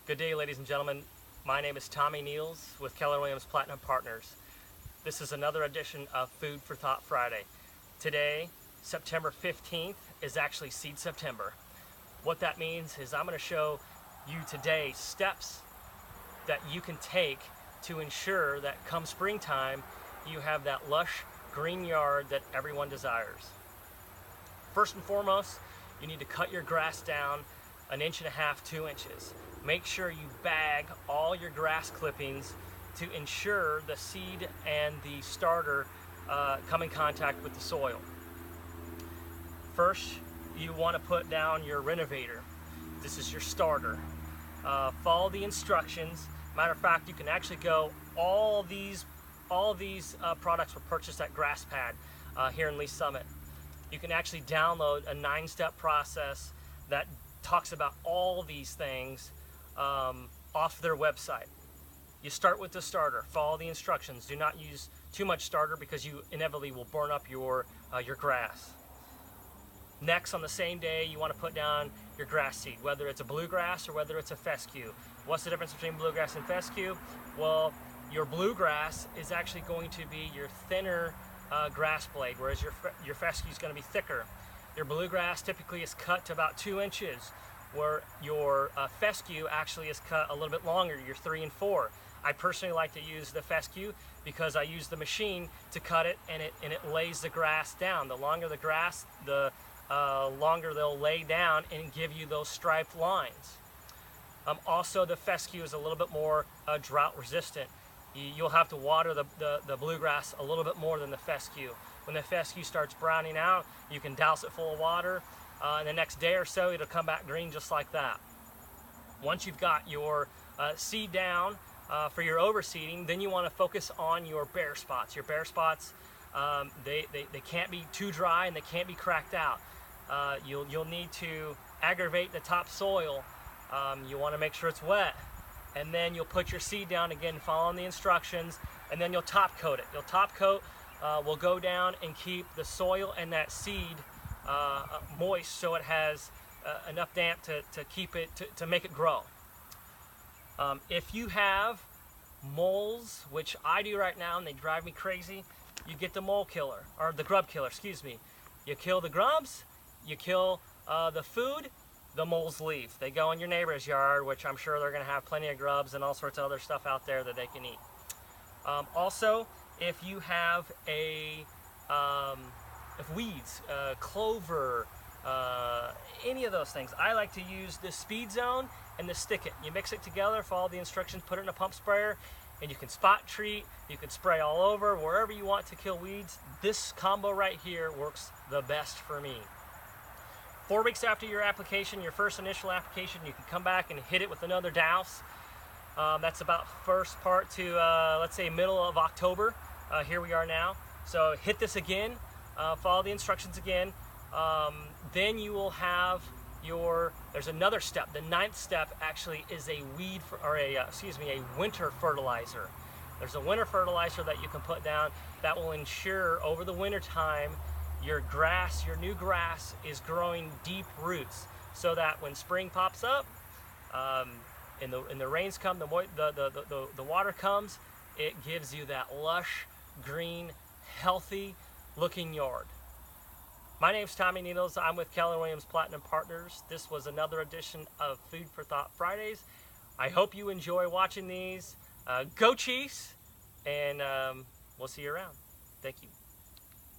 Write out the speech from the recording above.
Good day, ladies and gentlemen. My name is Tommy Niels with Keller Williams Platinum Partners. This is another edition of Food for Thought Friday. Today, September 15th, is actually Seed September. What that means is I'm going to show you today steps that you can take to ensure that come springtime, you have that lush green yard that everyone desires. First and foremost, you need to cut your grass down 1.5 inches, 2 inches. Make sure you bag all your grass clippings to ensure the seed and the starter come in contact with the soil. First, you want to put down your renovator. This is your starter. Follow the instructions. Matter of fact, you can actually go, all these products were purchased at GrassPad here in Lee Summit. You can actually download a 9-step process that talks about all these things off their website. You start with the starter. Follow the instructions. Do not use too much starter because you inevitably will burn up your grass. Next, on the same day, you want to put down your grass seed, whether it's a bluegrass or whether it's a fescue. What's the difference between bluegrass and fescue? Well, your bluegrass is actually going to be your thinner grass blade, whereas your fescue is going to be thicker. Your bluegrass typically is cut to about 2 inches, where your fescue actually is cut a little bit longer, your 3 and 4. I personally like to use the fescue because I use the machine to cut it, and it lays the grass down. The longer the grass, the longer they'll lay down and give you those striped lines. Also, the fescue is a little bit more drought resistant. You'll have to water the bluegrass a little bit more than the fescue. When the fescue starts browning out, you can douse it full of water. And the next day or so, it'll come back green just like that. Once you've got your seed down for your overseeding, then you want to focus on your bare spots. Your bare spots, they can't be too dry and they can't be cracked out. You'll need to aggravate the topsoil. You want to make sure it's wet. And then you'll put your seed down again, following the instructions, and then you'll top coat it. You'll top coat will go down and keep the soil and that seed moist, so it has enough damp to keep it to make it grow. If you have moles, which I do right now and they drive me crazy, you get the mole killer, or the grub killer, excuse me. You kill the grubs, you kill the food, the moles leave. They go in your neighbor's yard, which I'm sure they're going to have plenty of grubs and all sorts of other stuff out there that they can eat. Also, if you have if weeds, clover, any of those things, I like to use the Speed Zone and the Stick It. You mix it together, follow the instructions, put it in a pump sprayer, and you can spot treat, you can spray all over, wherever you want to kill weeds. This combo right here works the best for me. 4 weeks after your application, your first initial application, you can come back and hit it with another douse. That's about first part to, let's say, middle of October. Here we are now. So hit this again, follow the instructions again. Then you will have there's another step. The 9th step actually is a winter fertilizer. There's a winter fertilizer that you can put down that will ensure over the winter time your new grass is growing deep roots, so that when spring pops up, and the rains come, the water comes, it gives you that lush, green, healthy looking yard. My name's Tommy Needles. I'm with Keller Williams Platinum Partners. This was another edition of Food for Thought Fridays. I hope you enjoy watching these. Go Chiefs, and we'll see you around. Thank you.